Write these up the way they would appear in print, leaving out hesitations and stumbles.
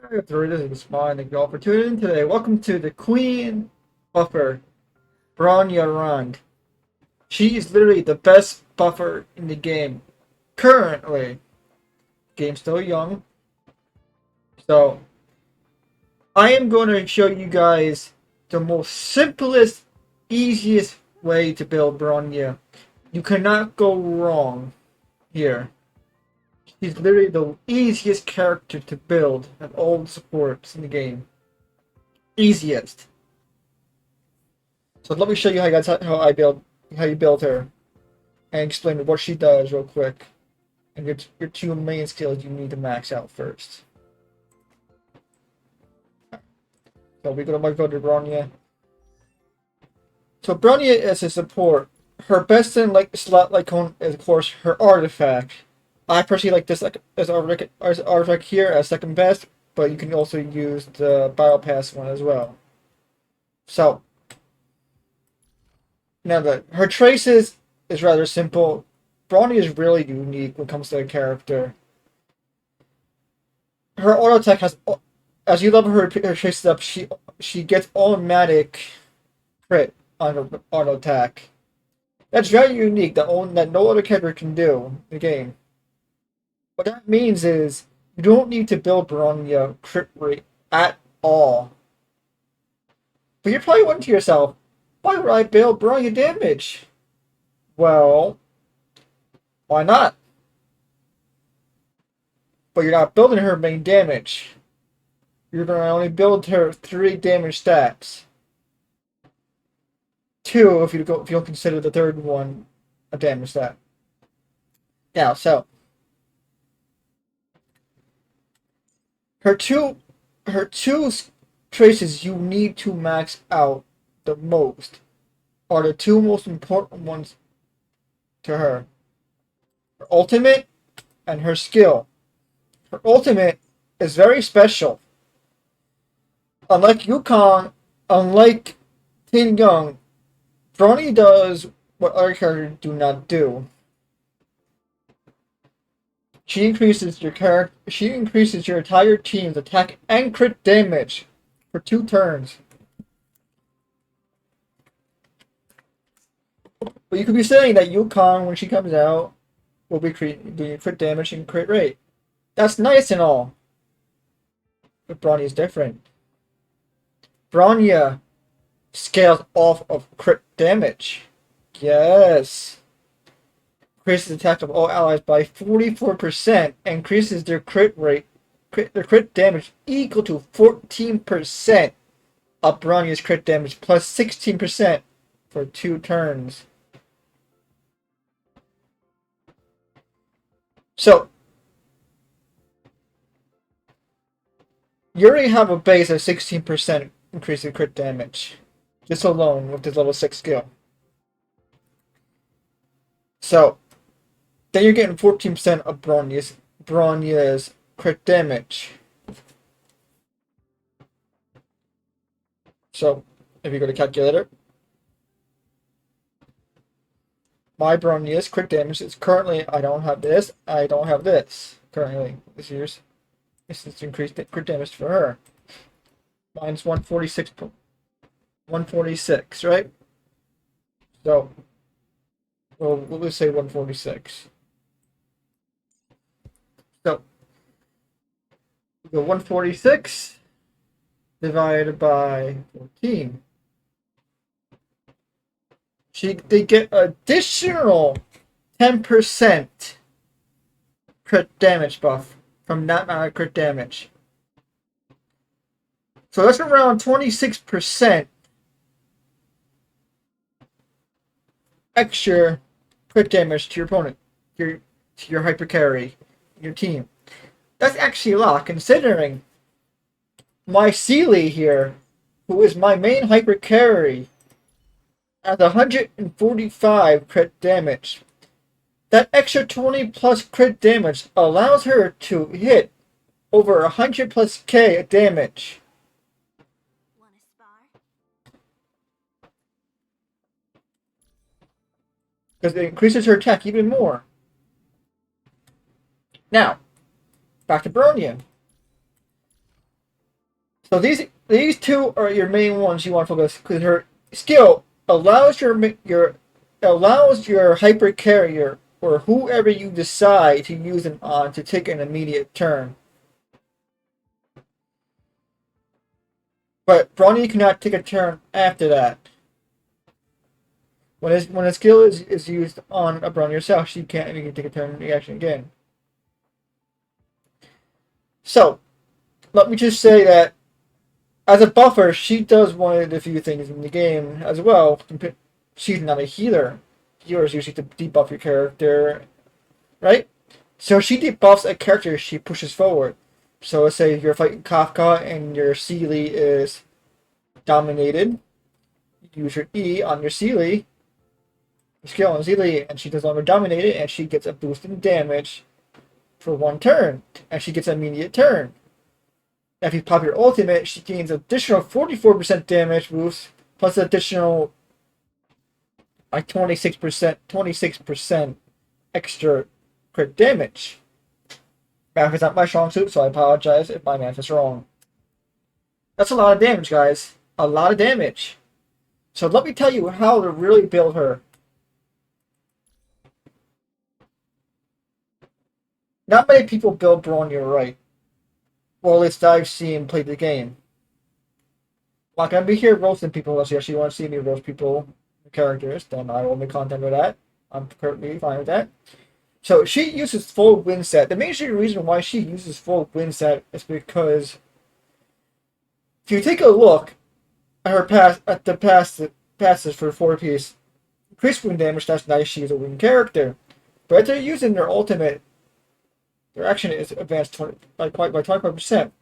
This is fine. Thank you all for tuning in today. Welcome to the Queen Buffer, Bronya Rand. She is literally the best buffer in the game. Currently. Game's still young. So, I am going to show you guys the most simplest, easiest way to build Bronya. You cannot go wrong here. She's literally the easiest character to build of all the supports in the game. Easiest. So let me show you how you build her, and explain what she does real quick, and your two main skills you need to max out first. So we go to Bronya. So Bronya is a support. Her best in slot icon is of course her artifact. I personally like this as artifact here as second best, but you can also use the battle pass one as well. So now her traces is rather simple. Bronya is really unique when it comes to a character. Her auto attack has, as you level her traces up, she gets automatic crit on her auto attack. That's very unique. That no other character can do in the game. What that means is you don't need to build Bronya crit rate at all. But you're probably wondering to yourself, why would I build Bronya damage? Well, why not? But you're not building her main damage. You're going to only build her 3 damage stats. 2 if you don't consider the third one a damage stat. Now, so her two traces you need to max out the most are the 2 most important ones to her. Her ultimate and her skill. Her ultimate is very special. Unlike Yukon, unlike Tin Young, Bronya does what other characters do not do. She increases your entire team's attack and crit damage for 2 turns. But you could be saying that Yukon, when she comes out, will be doing crit damage and crit rate. That's nice and all. But Bronya is different. Bronya scales off of crit damage. Yes. Increases the attack of all allies by 44% and increases their crit damage equal to 14% of Bronya's crit damage plus 16% for 2 turns. So, you already have a base of 16% increase in crit damage. Just alone with this level 6 skill. So, then you're getting 14% of Bronya's crit damage. So, if you go to calculator, my Bronya's crit damage is currently, I don't have this currently this year's. This is increased crit damage for her. Mine's 146, right? So, well, let's say 146. So, the 146 divided by 14. They get additional 10% crit damage buff from that amount of crit damage. So that's around 26% extra crit damage to your opponent, to your hyper carry, your team. That's actually a lot, considering my Sealy here, who is my main hyper carry, at 145 crit damage. That extra 20 plus crit damage allows her to hit over 100 plus K damage. Wanna spar? Because it increases her attack even more. Now, back to Bronya. So these two are your main ones you want to focus because her skill allows your hyper carrier or whoever you decide to use them on to take an immediate turn. But Bronya cannot take a turn after that. When a skill is used on a Bronya herself, she can't even take a turn reaction again. So let me just say that as a buffer, she does one of the few things in the game as well. She's not a healer. Healers usually to debuff your character, right? So she debuffs a character she pushes forward. So let's say you're fighting Kafka and your Sealy is dominated. You use your E on your Sealy, skill on Sealy, and she does longer dominated, and she gets a boost in damage for one turn, and she gets an immediate turn. If you pop your ultimate, she gains additional 44% damage boost, plus additional like 26% extra crit damage. Math is not my strong suit, so I apologize if my math is wrong. That's a lot of damage, guys. A lot of damage. So let me tell you how to really build her. Not many people build Bronya right. Well, at least I've seen play the game. I'm not gonna be here roasting people unless you actually want to see me roast people, characters. Then I will make content with that. I'm perfectly fine with that. So she uses full wind set. The major reason why she uses full wind set is because if you take a look at her passes for 4-piece, increased wind damage, that's nice, she's a wind character. But if they're using their ultimate, their action is advanced by 25%.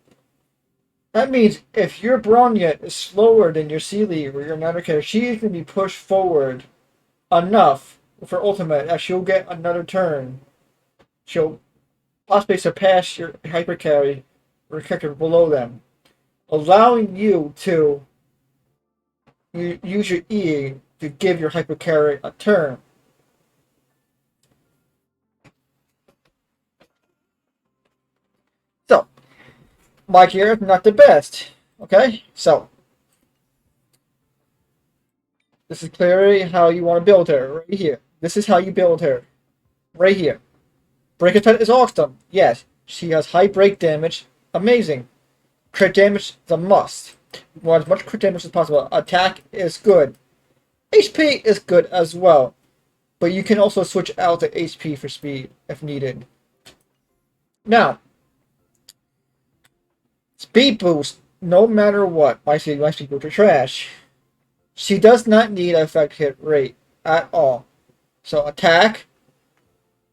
That means if your Bronya is slower than your Sealy or your another character, she's going to be pushed forward enough with her ultimate that she'll get another turn. She'll possibly surpass your hyper carry or character below them, allowing you to use your E to give your hyper carry a turn. So, my gear is not the best. Okay, so this is clearly how you want to build her right here. This is how you build her right here. Break attack is awesome. Yes, she has high break damage. Amazing. Crit damage is a must. You want as much crit damage as possible. Attack is good. HP is good as well. But you can also switch out to HP for speed if needed. Now, speed boost, no matter what. My speed boost are trash. She does not need effect hit rate at all. So attack,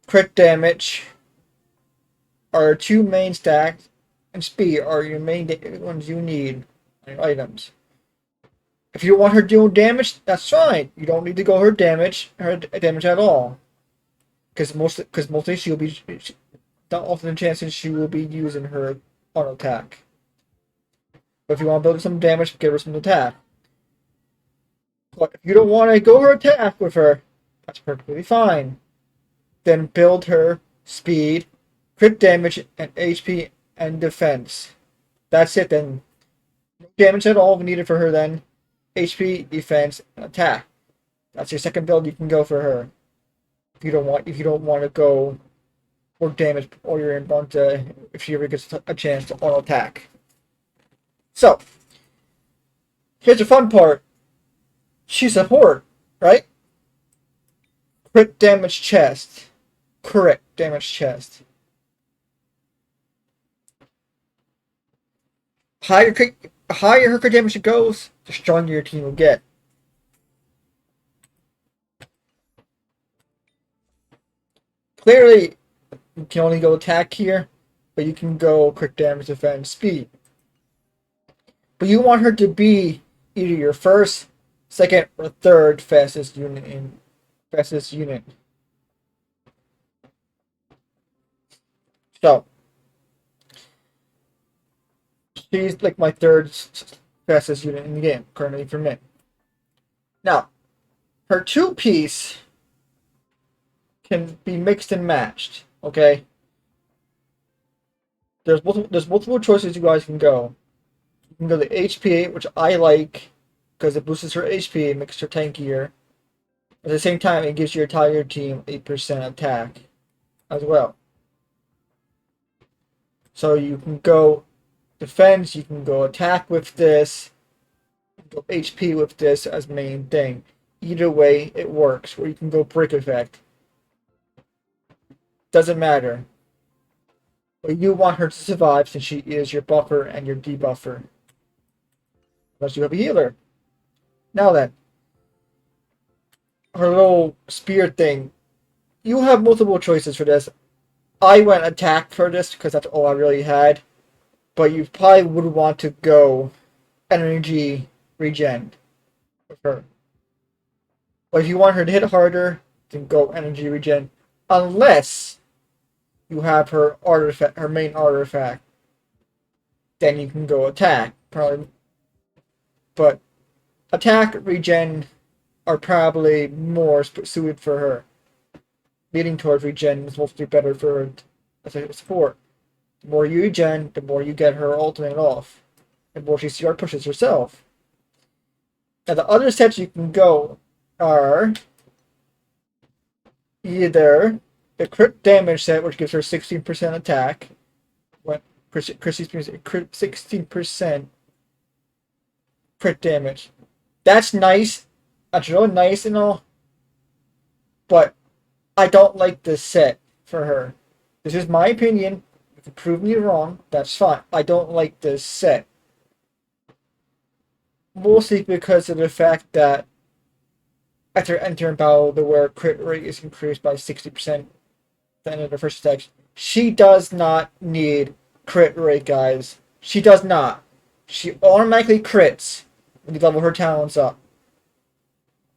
crit damage are two main stacks, and speed are your main ones you need on your items. If you want her doing damage, that's fine. You don't need to go her damage at all, because mostly she'll be often chances she will be using her auto attack. But if you want to build some damage, give her some attack. But if you don't want to go her attack with her, that's perfectly fine. Then build her speed, crit damage, and HP and defense. That's it then. No damage at all needed for her then. HP, defense, and attack. That's your second build you can go for her. If you don't want to go for damage or you're in Bonta if she ever gets a chance to auto attack. So here's the fun part. She's support, right? Crit damage chest. Crit damage chest. Higher her crit damage goes, the stronger your team will get. Clearly, you can only go attack here, but you can go quick damage, defense, speed. But you want her to be either your first, second, or third fastest unit. So she's like my third fastest unit in the game currently for me. Now, her 2-piece can be mixed and matched. Okay, there's multiple choices you guys can go. You can go to HP, which I like because it boosts her HP and makes her tankier. At the same time, it gives your entire team 8% attack as well. So you can go defense, you can go attack with this, you can go HP with this as main thing. Either way, it works. Or you can go break effect. Doesn't matter. But you want her to survive since she is your buffer and your debuffer. Unless you have a healer. Now then, her little spear thing. You have multiple choices for this. I went attack for this because that's all I really had. But you probably would want to go energy regen with her. But if you want her to hit harder, then go energy regen. Unless you have her artifact, her main artifact, then you can go attack. Probably, but attack regen are probably more suited for her. Leading towards regen is mostly better for her as a support. The more you regen, the more you get her ultimate off. The more she CR pushes herself. Now the other sets you can go are either the crit damage set, which gives her 16% attack. What crit 16% crit damage. That's nice. That's really nice and all. But I don't like this set for her. This is my opinion. If you prove me wrong, that's fine. I don't like this set. Mostly because of the fact that after entering battle, the where crit rate is increased by 60% at the end of the first attack. She does not need crit rate, guys. She does not. She automatically crits when you level her talents up.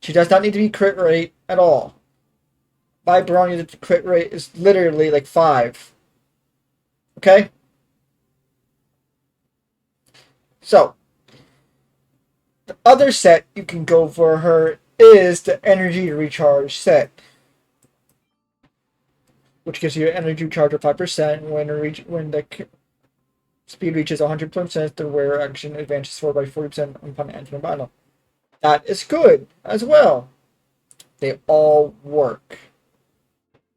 She does not need to be crit rate at all. My Bronya, the crit rate is literally like 5. Okay? So, the other set you can go for her is the energy recharge set, which gives you an energy recharge of 5% when the speed reaches 100%. The wear action advances forward by 40% upon entering battle. That is good as well. They all work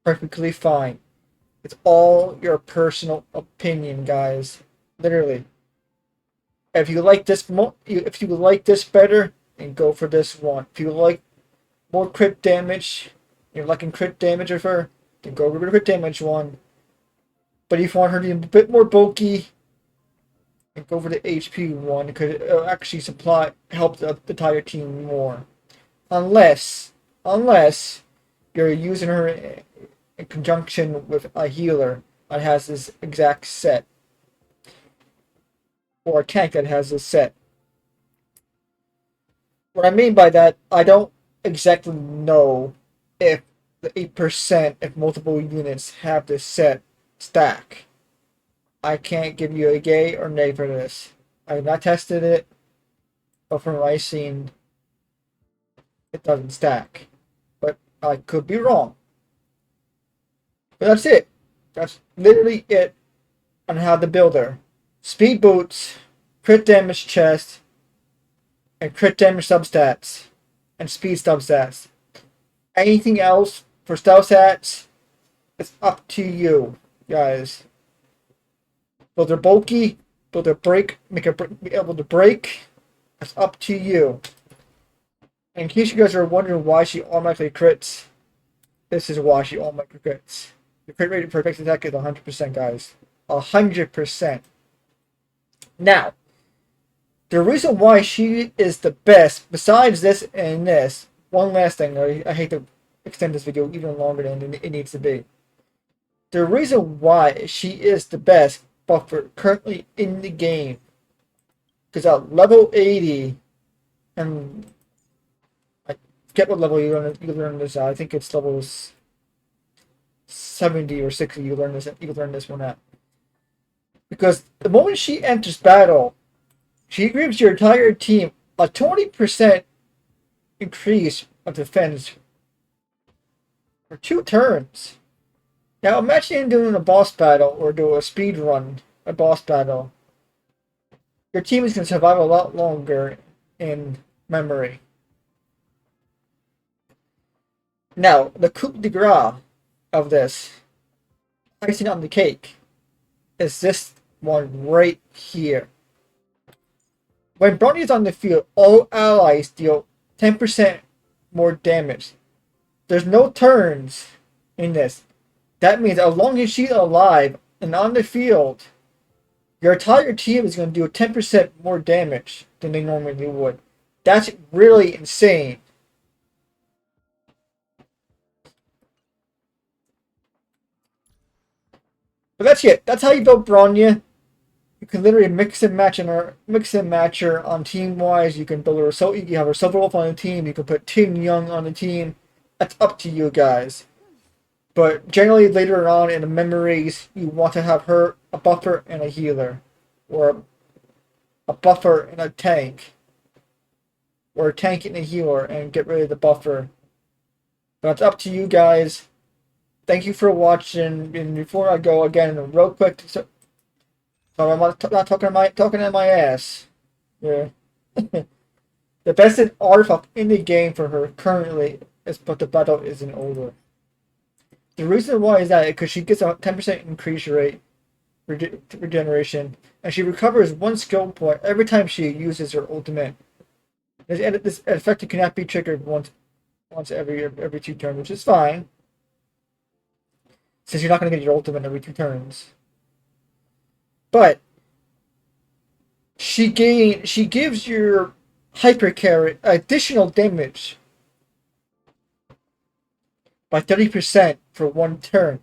perfectly fine. It's all your personal opinion, guys. Literally. If you like this if you like this better, then go for this one. If you like more crit damage, you're liking crit damage of her, then go for the crit damage one. But if you want her to be a bit more bulky, then go for the HP one because it'll actually help the entire team more. Unless you're using her in conjunction with a healer that has this exact set. Or a tank that has this set. What I mean by that, I don't exactly know if the 8% if multiple units have this set stack. I can't give you a yay or nay for this. I have not tested it, but from what I've seen, it doesn't stack. But I could be wrong. But that's it. That's literally it on how to build her. Speed boots, crit damage chest, and crit damage substats, and speed substats. Anything else for stealth stats, it's up to you, guys. Will they bulky? Will they make her be able to break? It's up to you. And in case you guys are wondering why she automatically crits, this is why she automatically crits. The crit rate for effective attack is 100%, guys. 100%. Now, the reason why she is the best, besides this and this, one last thing, I hate to extend this video even longer than it needs to be. The reason why she is the best buffer currently in the game, because at level 80, and I forget what level you learn this at, I think it's levels 70 or 60 you learn this one at. Because the moment she enters battle, she gives your entire team a 20% increase of defense for 2 turns. Now imagine doing a boss battle or do a speed run, a boss battle. your team is going to survive a lot longer in memory. Now, the coup de grace of this, icing on the cake, is this one right here. When Bronya is on the field, all allies deal 10% more damage. There's no turns in this. That means as long as she's alive and on the field, your entire team is going to do 10% more damage than they normally would. That's really insane. But that's it. That's how you build Bronya. You can literally mix and match her on team wise. You can build her so you can have her Silver Wolf on the team. You can put Tin Young on the team. That's up to you guys. But generally later on in the memories, you want to have her a buffer and a healer, or a buffer and a tank, or a tank and a healer, and get rid of the buffer. But it's up to you guys. Thank you for watching. And before I go again, real quick. So I'm not talking to my ass. Yeah. The best artifact in the game for her currently is, but the battle isn't over. The reason why is that because she gets a 10% increase rate regeneration, and she recovers one skill point every time she uses her ultimate. This effect cannot be triggered once every 2 turns, which is fine, since you're not going to get your ultimate every 2 turns. But she gives your hyper carry additional damage by 30% for 1 turn.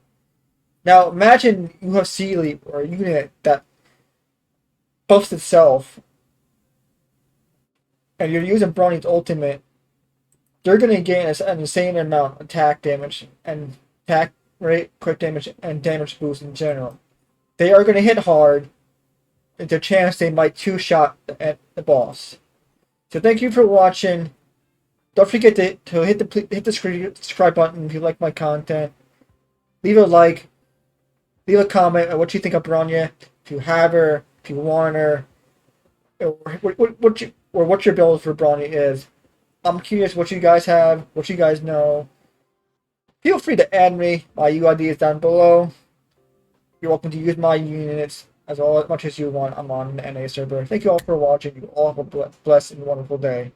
Now imagine you have Sealy or a unit that buffs itself, and you're using Bronny's ultimate. They're going to gain an insane amount of attack damage and attack rate, crit damage, and damage boost in general. They are going to hit hard. There's a chance they might 2-shot at the boss. So thank you for watching. Don't forget to hit the subscribe button if you like my content. Leave a like. Leave a comment on what you think of Bronya. If you have her, if you want her, or what your build for Bronya is. I'm curious what you guys have, what you guys know. Feel free to add me. My UID is down below. You're welcome to use my units as much as you want. I'm on the NA server. Thank you all for watching. You all have a blessed and wonderful day.